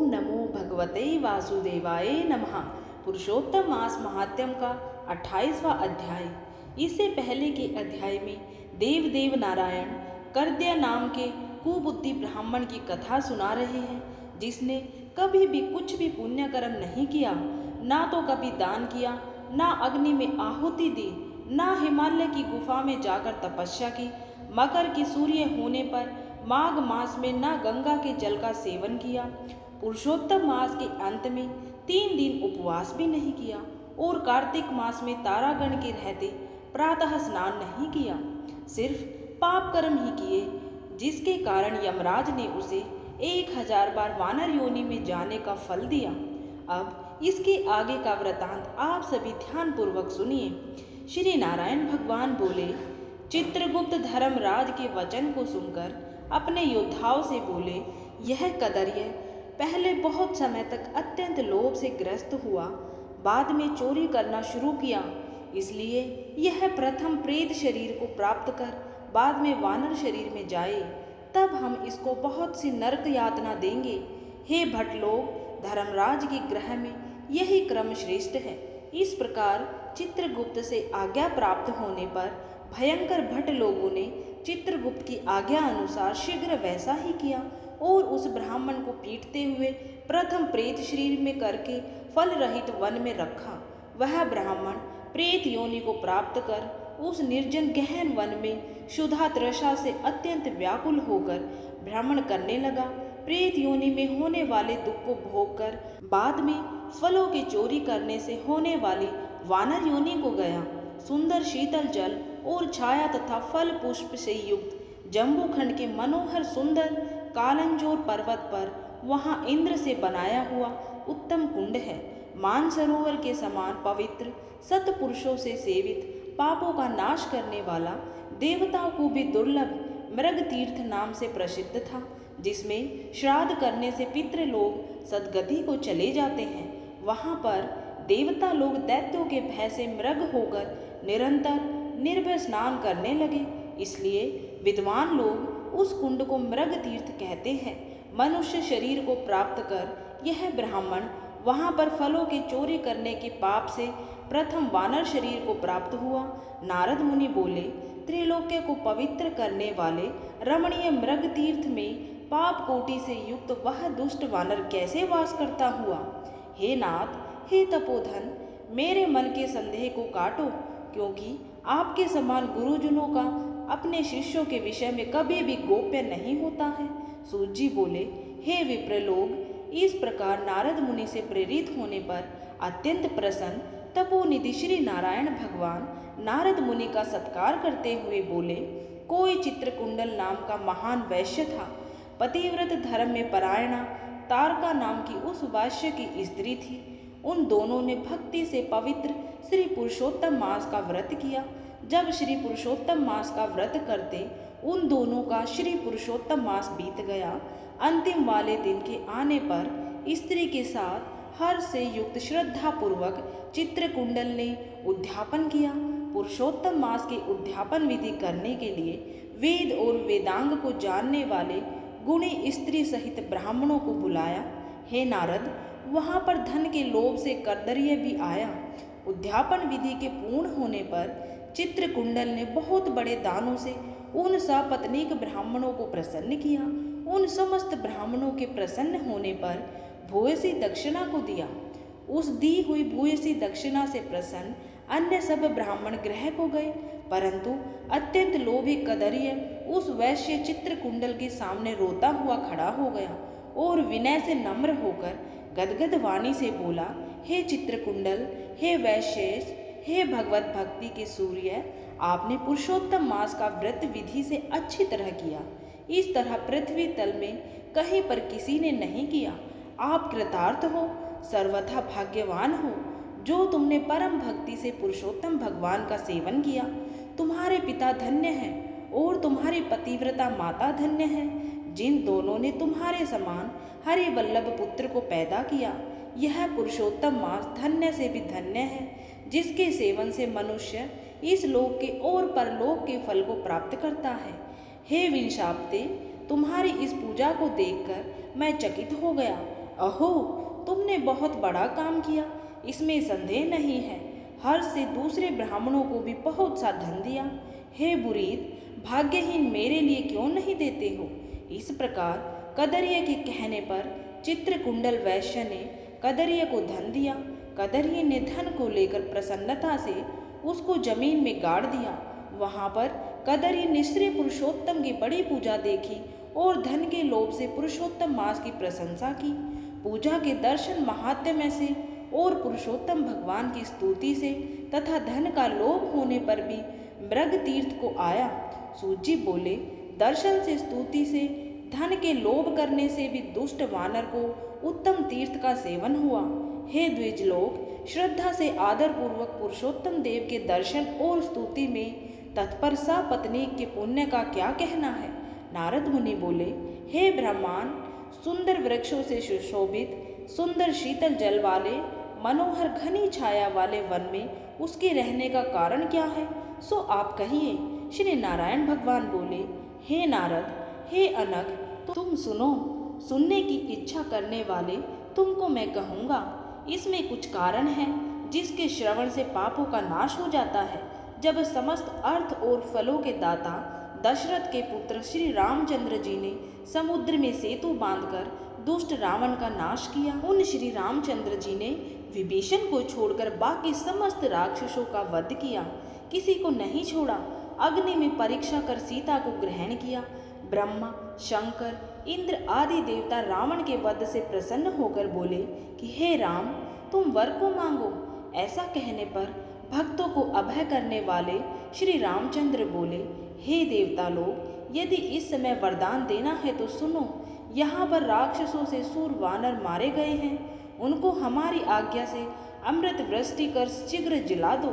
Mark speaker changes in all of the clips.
Speaker 1: ओम नमो भगवते वासुदेवाय नमः। पुरुषोत्तम मास महात्म्य का 28वां अध्याय। इससे पहले के अध्याय में देवदेव नारायण कर्दय नाम के कुबुद्धि ब्राह्मण की कथा सुना रहे हैं, जिसने कभी भी कुछ भी पुण्य कर्म नहीं किया, ना तो कभी दान किया, ना अग्नि में आहुति दी, ना हिमालय की गुफा में जाकर तपस्या की, मकर की सूर्य होने पर माघ मास में न गंगा के जल का सेवन किया, पुरुषोत्तम मास के अंत में 3 दिन उपवास भी नहीं किया और कार्तिक मास में तारागण के रहते प्रातः स्नान नहीं किया, सिर्फ पाप कर्म ही किए, जिसके कारण यमराज ने उसे 1000 बार वानर योनि में जाने का फल दिया। अब इसके आगे का वृतांत आप सभी ध्यान पूर्वक सुनिए। श्री नारायण भगवान बोले। चित्रगुप्त धर्मराज के वचन को सुनकर अपने योद्धाओं से बोले, यह कदर्य पहले बहुत समय तक अत्यंत लोभ से ग्रस्त हुआ, बाद में चोरी करना शुरू किया, इसलिए यह प्रथम प्रेत शरीर को प्राप्त कर बाद में वानर शरीर में जाए, तब हम इसको बहुत सी नरक यातना देंगे। हे भट लोग, धर्मराज के ग्रह में यही क्रम श्रेष्ठ है। इस प्रकार चित्रगुप्त से आज्ञा प्राप्त होने पर भयंकर भट्ट लोगों ने चित्रगुप्त की आज्ञा अनुसार शीघ्र वैसा ही किया और उस ब्राह्मण को पीटते हुए प्रथम प्रेत शरीर में करके फल रहित वन में रखा। वह ब्राह्मण प्रेत योनि को प्राप्त कर उस निर्जन गहन वन में क्षुधा तृषा से अत्यंत व्याकुल होकर भ्रमण करने लगा। प्रेत योनि में होने वाले दुख को भोग कर बाद में फलों की चोरी करने से होने वाली वानर योनि को गया। सुंदर शीतल जल और छाया तथा फल पुष्प से युक्त जम्बूखंड के मनोहर सुंदर कालंजोर पर्वत पर वहां इंद्र से बनाया हुआ उत्तम कुंड है। मानसरोवर के समान पवित्र सतपुरुषों से सेवित पापों का नाश करने वाला, देवताओं को भी दुर्लभ मृग तीर्थ नाम से प्रसिद्ध था, जिसमें श्राद्ध करने से पितृलोक सदगति को चले जाते हैं। वहां पर देवता लोग दैत्यों के भय से मृग होकर निरंतर निर्भय स्नान करने लगे, इसलिए विद्वान लोग उस कुंड को मृग तीर्थ कहते हैं। मनुष्य शरीर को प्राप्त कर यह ब्राह्मण वहां पर फलों की चोरी करने के पाप से प्रथम वानर शरीर को प्राप्त हुआ। नारद मुनि बोले, त्रिलोक्य को पवित्र करने वाले रमणीय मृग तीर्थ में पाप कोटि से युक्त वह दुष्ट वानर कैसे वास करता हुआ? हे नाथ, हे तपोधन, मेरे मन के संदेह को काटो, क्योंकि आपके समान गुरुजनों का अपने शिष्यों के विषय में कभी भी गोप्य नहीं होता है। सूत जी बोले, हे विप्र लोग, इस प्रकार नारद मुनि से प्रेरित होने पर अत्यंत प्रसन्न तपोनिधि श्री नारायण भगवान नारद मुनि का सत्कार करते हुए बोले, कोई चित्रकुंडल नाम का महान वैश्य था। पतिव्रत धर्म में परायणा तारका नाम की उस वैश्य की स्त्री थी। उन दोनों ने भक्ति से पवित्र श्री पुरुषोत्तम मास का व्रत किया। जब श्री पुरुषोत्तम मास का व्रत करते उन दोनों का श्री पुरुषोत्तम मास बीत गया। अंतिम वाले दिन के आने पर स्त्री के साथ हर्ष से युक्त श्रद्धा पूर्वक चित्रकुंडल ने उद्यापन किया। पुरुषोत्तम मास के उद्यापन विधि करने के लिए वेद और वेदांग को जानने वाले गुणी स्त्री सहित ब्राह्मणों को बुलाया। हे नारद, वहां पर धन के लोभ से कर्दर्य भी आया। उद्यापन विधि के पूर्ण होने पर चित्रकुंडल ने बहुत बड़े दानों से उन सपत्नीक ब्राह्मणों को प्रसन्न किया। उन समस्त ब्राह्मणों के प्रसन्न होने पर भूयसी दक्षिणा को दिया। उस दी हुई भूयसी दक्षिणा से प्रसन्न अन्य सब ब्राह्मण गृह को गए, परंतु अत्यंत लोभी कदर्य उस वैश्य चित्रकुंडल के सामने रोता हुआ खड़ा हो गया और विनय से नम्र होकर गदगद वाणी से बोला, हे चित्रकुंडल, हे वैश्येश, हे भगवत भक्ति के सूर्य, आपने पुरुषोत्तम मास का व्रत विधि से अच्छी तरह किया। इस तरह पृथ्वी तल में कहीं पर किसी ने नहीं किया। आप कृतार्थ हो, सर्वथा भाग्यवान हो, जो तुमने परम भक्ति से पुरुषोत्तम भगवान का सेवन किया। तुम्हारे पिता धन्य हैं और तुम्हारी पतिव्रता माता धन्य है, जिन दोनों ने तुम्हारे समान हरि वल्लभ पुत्र को पैदा किया। यह पुरुषोत्तम मास धन्य से भी धन्य है, जिसके सेवन से मनुष्य इस लोक के और परलोक के फल को प्राप्त करता है। हे विंशाप्ते, तुम्हारी इस पूजा को देखकर मैं चकित हो गया अहो, तुमने बहुत बड़ा काम किया, इसमें संदेह नहीं है। हर्ष से दूसरे ब्राह्मणों को भी बहुत सा धन दिया। हे बुरीद, भाग्यहीन मेरे लिए क्यों नहीं देते हो? इस प्रकार कदर्य के कहने पर चित्रकुंडल वैश्य ने कदर्य को धन दिया। कदर्य ने धन को लेकर प्रसन्नता से उसको जमीन में गाड़ दिया। वहां पर कदर्य ने श्री पुरुषोत्तम की बड़ी पूजा देखी और धन के लोभ से पुरुषोत्तम मास की प्रशंसा की। पूजा के दर्शन महात्म्य से और पुरुषोत्तम भगवान की स्तुति से तथा धन का लोभ होने पर भी मृग तीर्थ को आया। सूत जी बोले, दर्शन से स्तुति से धन के लोभ करने से भी दुष्ट वानर को उत्तम तीर्थ का सेवन हुआ। हे द्विज लोग, श्रद्धा से आदर पूर्वक पुरुषोत्तम देव के दर्शन और स्तुति में तत्पर सपत्नीक के पुण्य का क्या कहना है? नारद मुनि बोले, हे ब्रह्मांड, सुंदर वृक्षों से सुशोभित सुंदर शीतल जल वाले मनोहर घनी छाया वाले वन में उसके रहने का कारण क्या है, सो आप कहिए। श्री नारायण भगवान बोले, हे नारद, हे अनग, तुम सुनो। सुनने की इच्छा करने वाले तुमको मैं कहूँगा। इसमें कुछ कारण है जिसके श्रवण से पापों का नाश हो जाता है। जब समस्त अर्थ और फलों के दाता दशरथ के पुत्र श्री रामचंद्र जी ने समुद्र में सेतु बांधकर दुष्ट रावण का नाश किया, उन श्री रामचंद्र जी ने विभीषण को छोड़कर बाकी समस्त राक्षसों का वध किया, किसी को नहीं छोड़ा। अग्नि में परीक्षा कर सीता को ग्रहण किया। ब्रह्मा, शंकर, इंद्र आदि देवता रावण के वध से प्रसन्न होकर बोले कि हे राम, तुम वर को मांगो। ऐसा कहने पर भक्तों को अभय करने वाले श्री रामचंद्र बोले, हे देवता लोग, यदि इस समय वरदान देना है तो सुनो। यहाँ पर राक्षसों से सूर वानर मारे गए हैं, उनको हमारी आज्ञा से अमृत वृष्टि कर शीघ्र जिला दो।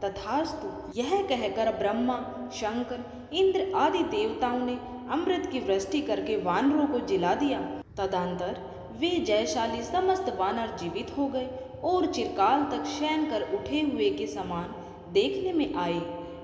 Speaker 1: तथास्तु। यह कहकर ब्रह्मा, शंकर, इंद्र आदि देवताओं ने अमृत की वृष्टि करके वानरों को जिला दिया। तदंतर वे जयशाली समस्त वानर जीवित हो गए और चिरकाल तक शयन कर उठे हुए के समान देखने में आए।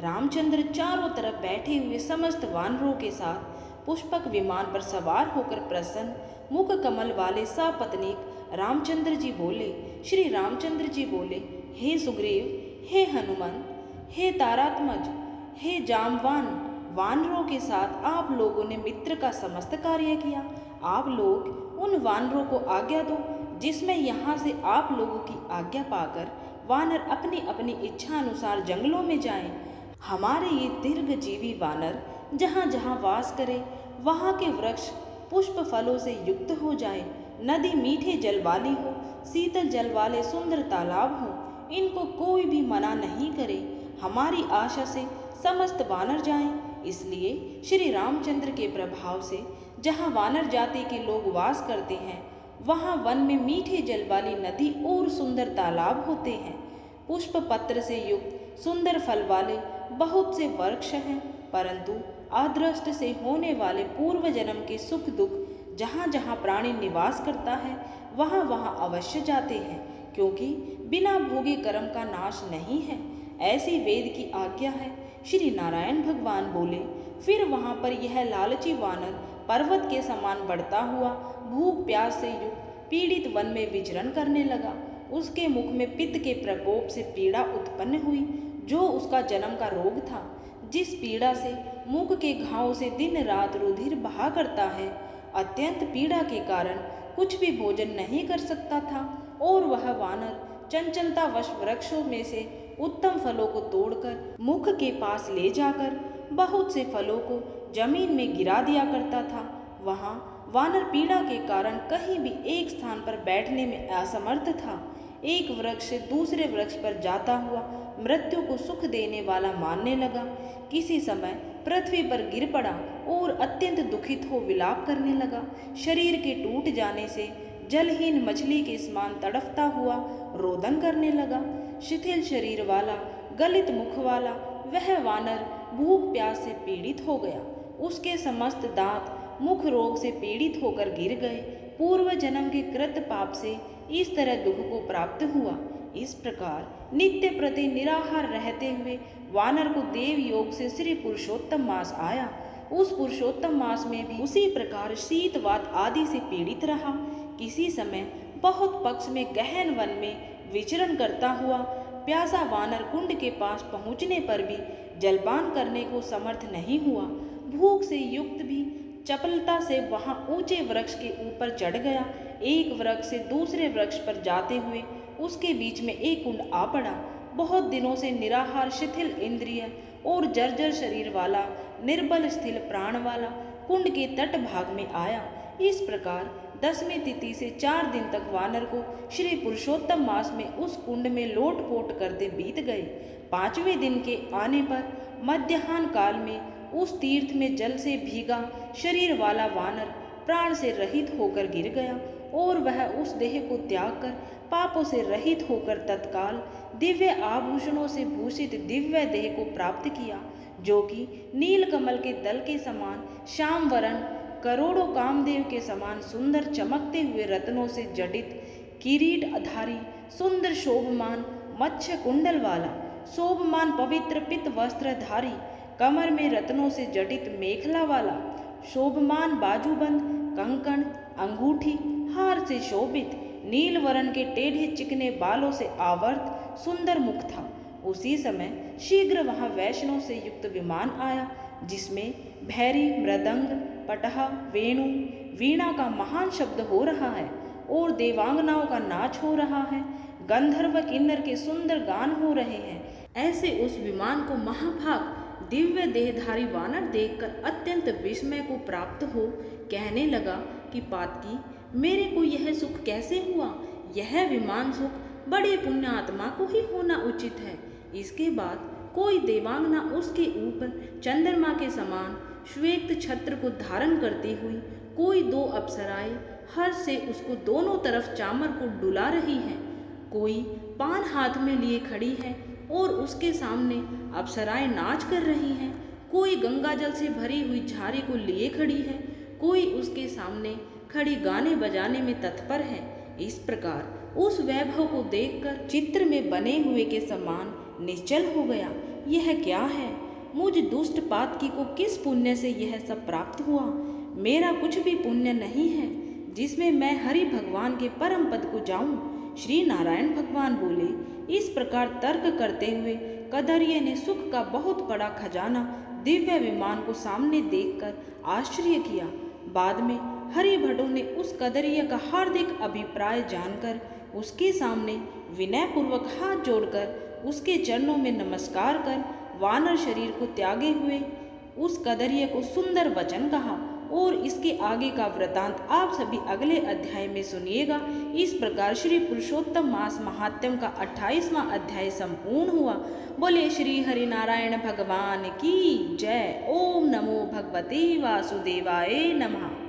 Speaker 1: रामचंद्र चारों तरफ बैठे हुए समस्त वानरों के साथ पुष्पक विमान पर सवार होकर प्रसन्न मुख कमल वाले सपत्नीक रामचंद्र जी बोले। श्री रामचंद्र जी बोले, हे सुग्रीव, हे हनुमंत, हे तारात्मज, हे जामवान, वानरों के साथ आप लोगों ने मित्र का समस्त कार्य किया। आप लोग उन वानरों को आज्ञा दो जिसमें यहाँ से आप लोगों की आज्ञा पाकर वानर अपनी अपनी इच्छा अनुसार जंगलों में जाएं। हमारे ये दीर्घजीवी वानर जहाँ जहाँ वास करे वहाँ के वृक्ष पुष्प फलों से युक्त हो जाए, नदी मीठे जल वाली हो, शीतल जल वाले सुंदर तालाब हो, इनको कोई भी मना नहीं करे। हमारी आशा से समस्त वानर जाएं। इसलिए श्री रामचंद्र के प्रभाव से जहाँ वानर जाति के लोग वास करते हैं वहाँ वन में मीठे जल वाली नदी और सुंदर तालाब होते हैं। पुष्प पत्र से युक्त सुंदर फल वाले बहुत से वृक्ष हैं, परंतु अदृष्ट से होने वाले पूर्व जन्म के सुख दुख जहाँ जहाँ प्राणी निवास करता है वहाँ वहाँ अवश्य जाते हैं, क्योंकि बिना भोगे कर्म का नाश नहीं है। ऐसी वेद की आज्ञा है। श्री नारायण भगवान बोले, फिर वहाँ पर यह लालची वानर पर्वत के समान बढ़ता हुआ भूख प्यास से युक्त पीड़ित वन में विचरण करने लगा। उसके मुख में पित्त के प्रकोप से पीड़ा उत्पन्न हुई, जो उसका जन्म का रोग था। जिस पीड़ा से मुख के घाव से दिन रात रुधिर बहा करता है, अत्यंत पीड़ा के कारण कुछ भी भोजन नहीं कर सकता था और वह वानर चंचलता वश वृक्षों में से उत्तम फलों को तोड़कर मुख के पास ले जाकर बहुत से फलों को जमीन में गिरा दिया करता था। वहाँ वानर पीड़ा के कारण कहीं भी एक स्थान पर बैठने में असमर्थ था। एक वृक्ष से दूसरे वृक्ष पर जाता हुआ मृत्यु को सुख देने वाला मानने लगा। किसी समय पृथ्वी पर गिर पड़ा और अत्यंत दुखित हो विलाप करने लगा। शरीर के टूट जाने से जलहीन मछली के समान तड़फता हुआ रोदन करने लगा। शिथिल शरीर वाला, गलित मुख वाला वह वानर भूख प्यास से पीड़ित हो गया। उसके समस्त दांत मुख रोग से पीड़ित होकर गिर गए। पूर्व जन्म के कृत पाप से इस तरह दुख को प्राप्त हुआ। इस प्रकार नित्य प्रति निराहार रहते हुए वानर को देव योग से श्री पुरुषोत्तम मास आया। उस पुरुषोत्तम मास में भी उसी प्रकार शीत वात आदि से पीड़ित रहा। किसी समय बहुत पक्ष में गहन वन में विचरण करता हुआ प्यासा वानर कुंड के पास पहुंचने पर भी जलपान करने को समर्थ नहीं हुआ। भूख से युक्त भी चपलता से वहां ऊंचे वृक्ष के ऊपर चढ़ गया। एक वृक्ष से दूसरे वृक्ष पर जाते हुए उसके बीच में एक कुंड आ पड़ा। बहुत दिनों से निराहार, शिथिल इंद्रिय और जर्जर शरीर वाला, निर्बल स्थिर प्राण वाला कुंड के तट भाग में आया। इस प्रकार 10वीं तिथि से 4 दिन तक वानर को श्री पुरुषोत्तम मास में उस कुंड में लोटपोट करते बीत गए। 5वें दिन के आने पर मध्याह्न काल में उस तीर्थ में जल से भीगा शरीर वाला वानर प्राण से रहित होकर गिर गया और वह उस देह को त्याग कर पापों से रहित होकर तत्काल दिव्य आभूषणों से भूषित दिव्य देह को प्राप्त किया, जो कि नीलकमल के दल के समान श्याम वरण, करोड़ों कामदेव के समान सुंदर चमकते हुए रत्नों से जडित किरीट आधारी, सुंदर शोभमान मत्स्य कुंडल वाला, शोभमान पवित्र पित वस्त्रधारी, कमर में रत्नों से जटित मेखला वाला, शोभमान बाजूबंद, कंकण, अंगूठी, हार से शोभित, नील वर्ण के टेढ़े चिकने बालों से आवर्त सुंदर मुख था। उसी समय शीघ्र वहां वैष्णव से युक्त विमान आया, जिसमें भैरी, मृदंग, पटहा, वेणु, वीणा का महान शब्द हो रहा है और देवांगनाओं का नाच हो रहा है। गंधर्व किन्नर के सुंदर गान हो रहे हैं। ऐसे उस विमान को महाभाग दिव्य देहधारी वानर देखकर अत्यंत विस्मय को प्राप्त हो कहने लगा कि पातकी, मेरे को यह सुख कैसे हुआ? यह विमान सुख बड़े पुण्य आत्मा को ही होना उचित है। इसके बाद कोई देवांगना उसके ऊपर चंद्रमा के समान श्वेत छत्र को धारण करती हुई, कोई 2 अप्सराएं हर्ष से उसको दोनों तरफ चामर को डुला रही है, कोई पान हाथ में लिए खड़ी है और उसके सामने अप्सराएं नाच कर रही हैं, कोई गंगा जल से भरी हुई झारी को लिए खड़ी है, कोई उसके सामने खड़ी गाने बजाने में तत्पर है। इस प्रकार उस वैभव को देखकर चित्र में बने हुए के समान निश्चल हो गया। यह क्या है? मुझ दुष्ट पातकी को किस पुण्य से यह सब प्राप्त हुआ? मेरा कुछ भी पुण्य नहीं है जिसमें मैं हरि भगवान के परम पद को जाऊं। श्री नारायण भगवान बोले। इस प्रकार तर्क करते हुए कदरिये ने सुख का बहुत बड़ा खजाना दिव्य विमान को सामने देखकर आश्चर्य किया। बाद में हरि भट्टों ने उस कदरिये का हार्दिक अभिप्राय जानकर उसके सामने विनय पूर्वक हाथ जोड़कर उसके चरणों में नमस्कार कर वानर शरीर को त्यागे हुए उस कदरिये को सुंदर वचन कहा। और इसके आगे का वृतांत आप सभी अगले अध्याय में सुनिएगा। इस प्रकार श्री पुरुषोत्तम मास महात्म्य का 28वां अध्याय संपूर्ण हुआ। बोले श्री हरि नारायण भगवान की जय। ओम नमो भगवते वासुदेवाय नमः।